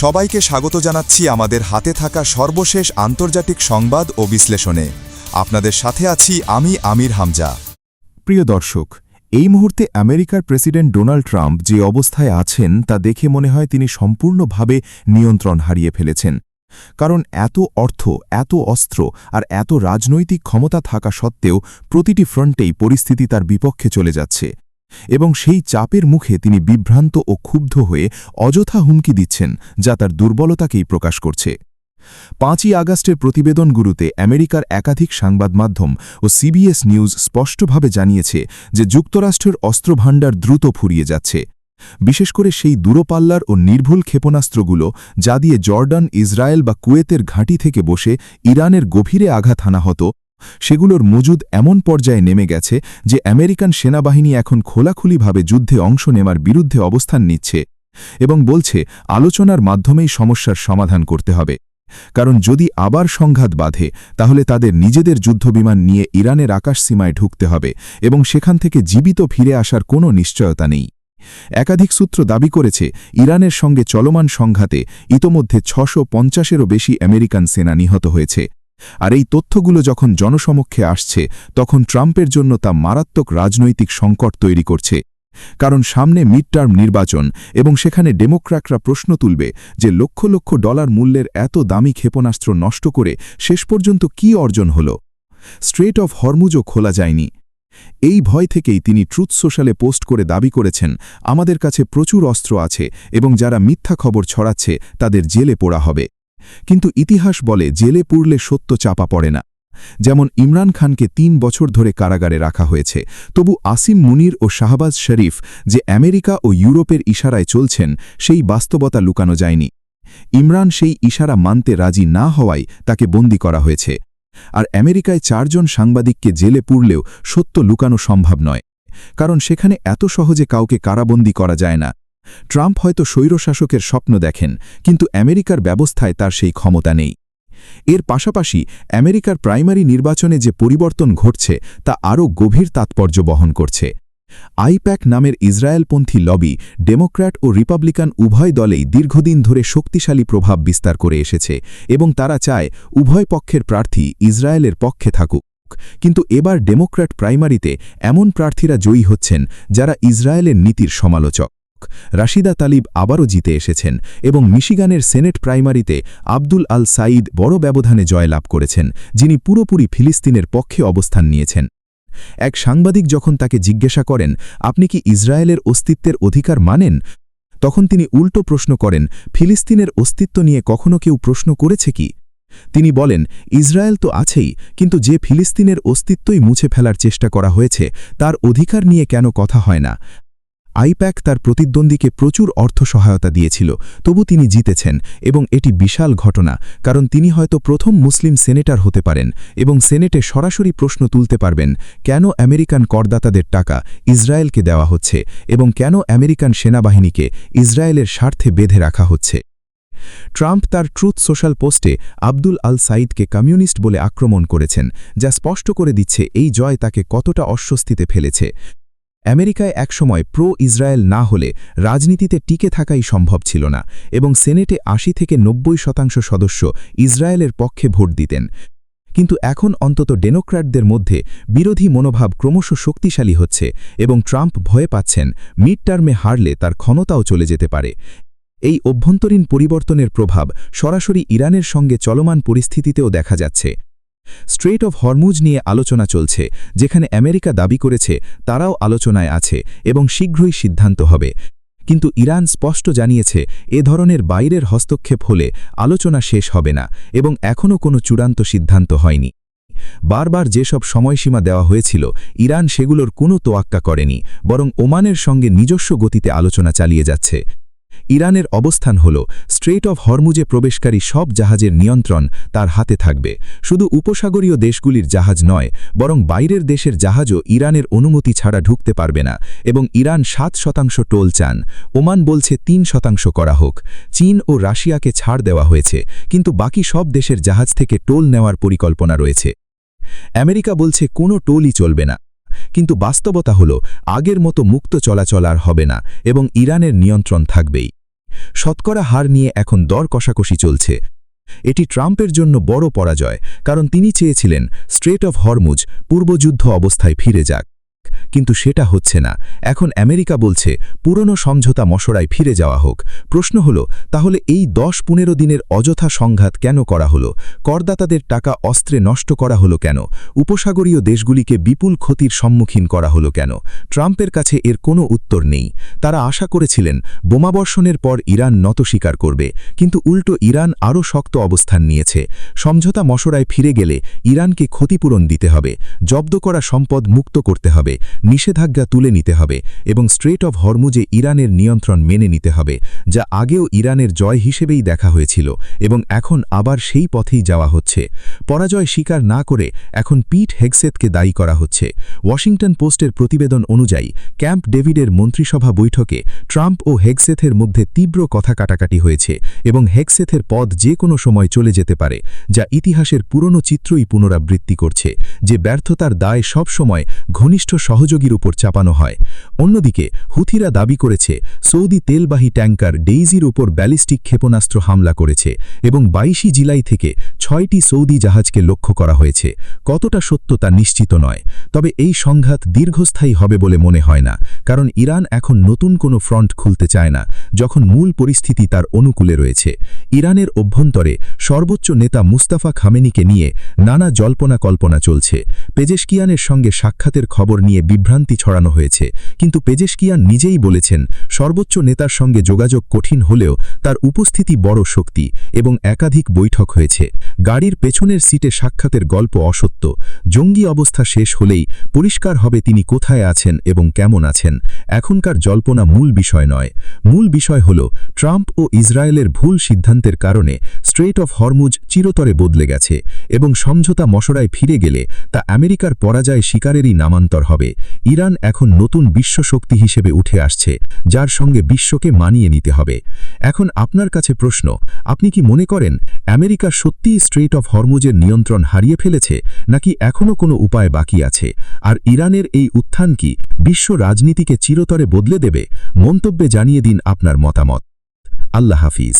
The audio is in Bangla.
সবাইকে স্বাগত জানাচ্ছি আমাদের হাতে থাকা সর্বশেষ আন্তর্জাতিক সংবাদ ও বিশ্লেষণে। আপনাদের সাথে আছি আমি আমির হামজা। প্রিয় দর্শক, এই মুহূর্তে আমেরিকার প্রেসিডেন্ট ডোনাল্ড ট্রাম্প যে অবস্থায় আছেন তা দেখে মনে হয় তিনি সম্পূর্ণভাবে নিয়ন্ত্রণ হারিয়ে ফেলেছেন। কারণ এত অর্থ, এত অস্ত্র আর এত রাজনৈতিক ক্ষমতা থাকা সত্ত্বেও প্রতিটি ফ্রন্টেই পরিস্থিতি তার বিপক্ষে চলে যাচ্ছে এবং সেই চাপের মুখে তিনি বিভ্রান্ত ও ক্ষুব্ধ হয়ে অযথা হুমকি দিচ্ছেন, যা তার দুর্বলতাকেই প্রকাশ করছে। 5ই আগস্টের প্রতিবেদনগুলোতে আমেরিকার একাধিক সংবাদ মাধ্যম ও সিবিএস নিউজ স্পষ্টভাবে জানিয়েছে যে যুক্তরাষ্ট্রের অস্ত্রভাণ্ডার দ্রুত ফুরিয়ে যাচ্ছে, বিশেষ করে সেই দূরপাল্লার ও নির্ভুল ক্ষেপণাস্ত্রগুলো যা দিয়ে জর্ডান, ইসরায়েল বা কুয়েতের ঘাঁটি থেকে বসে ইরানের গভীরে আঘাত হানা হতো। সেগুলোর মজুদ এমন পর্যায়ে নেমে গেছে যে আমেরিকান সেনাবাহিনী এখন খোলাখুলিভাবে যুদ্ধে অংশ নেওয়ার বিরুদ্ধে অবস্থান নিচ্ছে এবং বলছে আলোচনার মাধ্যমেই সমস্যার সমাধান করতে হবে। কারণ যদি আবার সংঘাত বাধে তাহলে তাদের নিজেদের যুদ্ধবিমান নিয়ে ইরানের আকাশসীমায় ঢুকতে হবে এবং সেখান থেকে জীবিত ফিরে আসার কোনো নিশ্চয়তা নেই। একাধিক সূত্র দাবি করেছে ইরানের সঙ্গে চলমান সংঘাতে ইতোমধ্যে 650-এরও বেশি আমেরিকান সেনা নিহত হয়েছে। আর এই তথ্যগুলো যখন জনসমক্ষে আসছে তখন ট্রাম্পের জন্য তা মারাত্মক রাজনৈতিক সংকট তৈরি করছে। কারণ সামনে মিড টার্ম নির্বাচন এবং সেখানে ডেমোক্র্যাটরা প্রশ্ন তুলবে যে লক্ষ লক্ষ ডলার মূল্যের এত দামি ক্ষেপণাস্ত্র নষ্ট করে শেষ পর্যন্ত কি অর্জন হল। স্ট্রেট অফ হরমুজও খোলা যায়নি। এই ভয় থেকেই তিনি ট্রুথ সোশ্যালে পোস্ট করে দাবি করেছেন, আমাদের কাছে প্রচুর অস্ত্র আছে এবং যারা মিথ্যা খবর ছড়াচ্ছে তাদের জেলে পোড়া হবে। কিন্তু ইতিহাস বলে জেলে পুরলে সত্য চাপা পড়ে না। যেমন ইমরান খানকে 3 বছর ধরে কারাগারে রাখা হয়েছে, তবু আসিম মুনির ও শাহবাজ শরীফ যে আমেরিকা ও ইউরোপের ইশারায় চলছেন সেই বাস্তবতা লুকানো যায়নি। ইমরান সেই ইশারা মানতে রাজি না হওয়ায় তাকে বন্দী করা হয়েছে। আর আমেরিকায় 4 জন সাংবাদিককে জেলে পুরলেও সত্য লুকানো সম্ভব নয়, কারণ সেখানে এত সহজে কাউকে কারাবন্দী করা যায় না। ট্রাম্প হয়তো স্বৈরশাসকের স্বপ্ন দেখেন, কিন্তু আমেরিকার ব্যবস্থায় তার সেই ক্ষমতা নেই। এর পাশাপাশি আমেরিকার প্রাইমারি নির্বাচনে যে পরিবর্তন ঘটছে তা আরও গভীর তাৎপর্য বহন করছে। আইপ্যাক নামের ইসরায়েলপন্থী লবি ডেমোক্র্যাট ও রিপাবলিকান উভয় দলেই দীর্ঘদিন ধরে শক্তিশালী প্রভাব বিস্তার করে এসেছে এবং তারা চায় উভয় পক্ষের প্রার্থী ইসরায়েলের পক্ষে থাকুক। কিন্তু এবার ডেমোক্র্যাট প্রাইমারিতে এমন প্রার্থীরা জয়ী হচ্ছেন যারা ইসরায়েলের নীতির সমালোচক। রাশিদা তালিব আবারও জিতে এসেছেন এবং মিশিগানের সেনেট প্রাইমারিতে আব্দুল আল সাঈদ বড় ব্যবধানে জয়লাভ করেছেন, যিনি পুরোপুরি ফিলিস্তিনের পক্ষে অবস্থান নিয়েছেন। এক সাংবাদিক যখন তাকে জিজ্ঞাসা করেন, আপনি কি ইসরায়েলের অস্তিত্বের অধিকার মানেন, তখন তিনি উল্টো প্রশ্ন করেন, ফিলিস্তিনের অস্তিত্ব নিয়ে কখনো কেউ প্রশ্ন করেছে কি? তিনি বলেন, ইসরায়েল তো আছেই, কিন্তু যে ফিলিস্তিনের অস্তিত্বই মুছে ফেলার চেষ্টা করা হয়েছে তার অধিকার নিয়ে কেন কথা হয় না? আইপ্যাক তার প্রতিদ্বন্দ্বীকে প্রচুর অর্থ সহায়তা দিয়েছিল, তবু তিনি জিতেছেন এবং এটি বিশাল ঘটনা, কারণ তিনি হয়তো প্রথম মুসলিম সেনেটর হতে পারেন এবং সেনেটে সরাসরি প্রশ্ন তুলতে পারবেন, কেন আমেরিকান করদাতাদের টাকা ইসরায়েলকে দেওয়া হচ্ছে এবং কেন আমেরিকান সেনাবাহিনীকে ইসরায়েলের স্বার্থে বেঁধে রাখা হচ্ছে। ট্রাম্প তার ট্রুথ সোশ্যাল পোস্টে আব্দুল আল সাঈদকে কমিউনিস্ট বলে আক্রমণ করেছেন, যা স্পষ্ট করে দিচ্ছে এই জয় তাকে কতটা অস্বস্তিতে ফেলেছে। আমেরিকায় একসময় প্রো ইসরায়েল না হলে রাজনীতিতে টিকে থাকাই সম্ভব ছিল না এবং সেনেটে 80 থেকে 90% সদস্য ইসরায়েলের পক্ষে ভোট দিতেন। কিন্তু এখন অন্তত ডেমোক্র্যাটদের মধ্যে বিরোধী মনোভাব ক্রমশ শক্তিশালী হচ্ছে এবং ট্রাম্প ভয় পাচ্ছেন মিড টার্মে হারলে তার ক্ষমতাও চলে যেতে পারে। এই অভ্যন্তরীণ পরিবর্তনের প্রভাব সরাসরি ইরানের সঙ্গে চলমান পরিস্থিতিতেও দেখা যাচ্ছে। স্ট্রেট অফ হরমুজ নিয়ে আলোচনা চলছে, যেখানে আমেরিকা দাবি করেছে তারাও আলোচনায় আছে এবং শীঘ্রই সিদ্ধান্ত হবে। কিন্তু ইরান স্পষ্ট জানিয়েছে এ ধরনের বাইরের হস্তক্ষেপ হলে আলোচনা শেষ হবে না এবং এখনও কোনো চূড়ান্ত সিদ্ধান্ত হয়নি। বারবার যেসব সময়সীমা দেওয়া হয়েছিল ইরান সেগুলোর কোনো তোয়াক্কা করেনি, বরং ওমানের সঙ্গে নিজস্ব গতিতে আলোচনা চালিয়ে যাচ্ছে। ইরানের অবস্থান হল স্ট্রেট অফ হরমুজে প্রবেশকারী সব জাহাজের নিয়ন্ত্রণ তার হাতে থাকবে। শুধু উপসাগরীয় দেশগুলির জাহাজ নয়, বরং বাইরের দেশের জাহাজও ইরানের অনুমতি ছাড়া ঢুকতে পারবে না এবং ইরান 7% টোল চান। ওমান বলছে 3% করা হোক। চীন ও রাশিয়াকে ছাড় দেওয়া হয়েছে, কিন্তু বাকি সব দেশের জাহাজ থেকে টোল নেওয়ার পরিকল্পনা রয়েছে। আমেরিকা বলছে কোনো টোলই চলবে না, কিন্তু বাস্তবতা হল আগের মতো মুক্ত চলাচল আর হবে না এবং ইরানের নিয়ন্ত্রণ থাকবেই। শতকরা হার নিয়ে এখন দর কষাকষি চলছে। এটি ট্রাম্পের জন্য বড় পরাজয়, কারণ তিনি চেয়েছিলেন স্ট্রেট অফ হরমুজ পূর্বযুদ্ধ অবস্থায় ফিরে যাক। কিন্তু সেটা হচ্ছে না। এখন আমেরিকা বলছে পুরনো সমঝোতা মশরায় ফিরে যাওয়া হোক। প্রশ্ন হল, তাহলে এই 10-15 দিনের অযথা সংঘাত কেন করা হলো? করদাতাদের টাকা অস্ত্রে নষ্ট করা হলো কেন? উপসাগরীয় দেশগুলিকে বিপুল ক্ষতির সম্মুখীন করা হলো কেন? ট্রাম্পের কাছে এর কোনো উত্তর নেই। তারা আশা করেছিলেন বোমাবর্ষণের পর ইরান নত স্বীকার করবে, কিন্তু উল্টো ইরান আরও শক্ত অবস্থান নিয়েছে। সমঝোতা মশরায় ফিরে গেলে ইরানকে ক্ষতিপূরণ দিতে হবে, জব্দ করা সম্পদ মুক্ত করতে হবে, নিষেধাজ্ঞা তুলে নিতে হবে এবং স্ট্রেট অফ হরমুজে ইরানের নিয়ন্ত্রণ মেনে নিতে হবে, যা আগেও ইরানের জয় হিসেবেই দেখা হয়েছিল এবং এখন আবার সেই পথেই যাওয়া হচ্ছে। পরাজয় স্বীকার না করে এখন পিট হেগসেথকে দায়ী করা হচ্ছে। ওয়াশিংটন পোস্টের প্রতিবেদন অনুযায়ী ক্যাম্প ডেভিডের মন্ত্রিসভা বৈঠকে ট্রাম্প ও হেগসেথের মধ্যে তীব্র কথা কাটাকাটি হয়েছে এবং হেগসেথের পদ যে কোনো সময় চলে যেতে পারে, যা ইতিহাসের পুরনো চিত্রই পুনরাবৃত্তি করছে, যে ব্যর্থতার দায় সব সময় ঘনিষ্ঠ সহযোগীর উপর চাপানো হয়। অন্যদিকে হুথিরা দাবি করেছে সৌদি তেলবাহী ট্যাঙ্কার ডেইজির উপর ব্যালিস্টিক ক্ষেপণাস্ত্র হামলা করেছে এবং 22 জুলাই থেকে 6টি সৌদি জাহাজকে লক্ষ্য করা হয়েছে। কতটা সত্য তা নিশ্চিত নয়, তবে এই সংঘাত দীর্ঘস্থায়ী হবে বলে মনে হয় না, কারণ ইরান এখন নতুন কোনো ফ্রন্ট খুলতে চায় না যখন মূল পরিস্থিতি তার অনুকূলে রয়েছে। ইরানের অভ্যন্তরে সর্বোচ্চ নেতা মুস্তাফা খামেনিকে নিয়ে নানা জল্পনা কল্পনা চলছে। পেজেশকিয়ানের সঙ্গে সাক্ষাতের খবর নিয়ে বিভ্রান্তি ছড়ানো হয়েছে, কিন্তু পেজেশকিয়ান নিজেই বলেছেন সর্বোচ্চ নেতার সঙ্গে যোগাযোগ কঠিন হলেও তার উপস্থিতি বড় শক্তি এবং একাধিক বৈঠক হয়েছে। গাড়ির পেছনের সিটে সাক্ষাতের গল্প অসত্য। জঙ্গি অবস্থা শেষ হলেই পরিষ্কার হবে তিনি কোথায় আছেন এবং কেমন আছেন। এখনকার জল্পনা মূল বিষয় নয়। মূল বিষয় হল ট্রাম্প ও ইসরায়েলের ভুল সিদ্ধান্তের কারণে স্ট্রেট অফ হরমুজ চিরতরে বদলে গেছে এবং সমঝোতা মশরায় ফিরে গেলে তা আমেরিকার পরাজয় শিকারেরই নামান্তর হবে। ইরান এখন নতুন বিশ্বশক্তি হিসেবে উঠে আসছে, যার সঙ্গে বিশ্বকে মানিয়ে নিতে হবে। এখন আপনার কাছে প্রশ্ন, আপনি কি মনে করেন আমেরিকা সত্যিই স্ট্রেট অফ হরমুজের নিয়ন্ত্রণ হারিয়ে ফেলেছে, নাকি এখনও কোনো উপায় বাকি আছে? আর ইরানের এই উত্থান কি বিশ্ব রাজনীতিকে চিরতরে বদলে দেবে? মন্তব্যে জানিয়ে দিন আপনার মতামত। আল্লাহ হাফিজ।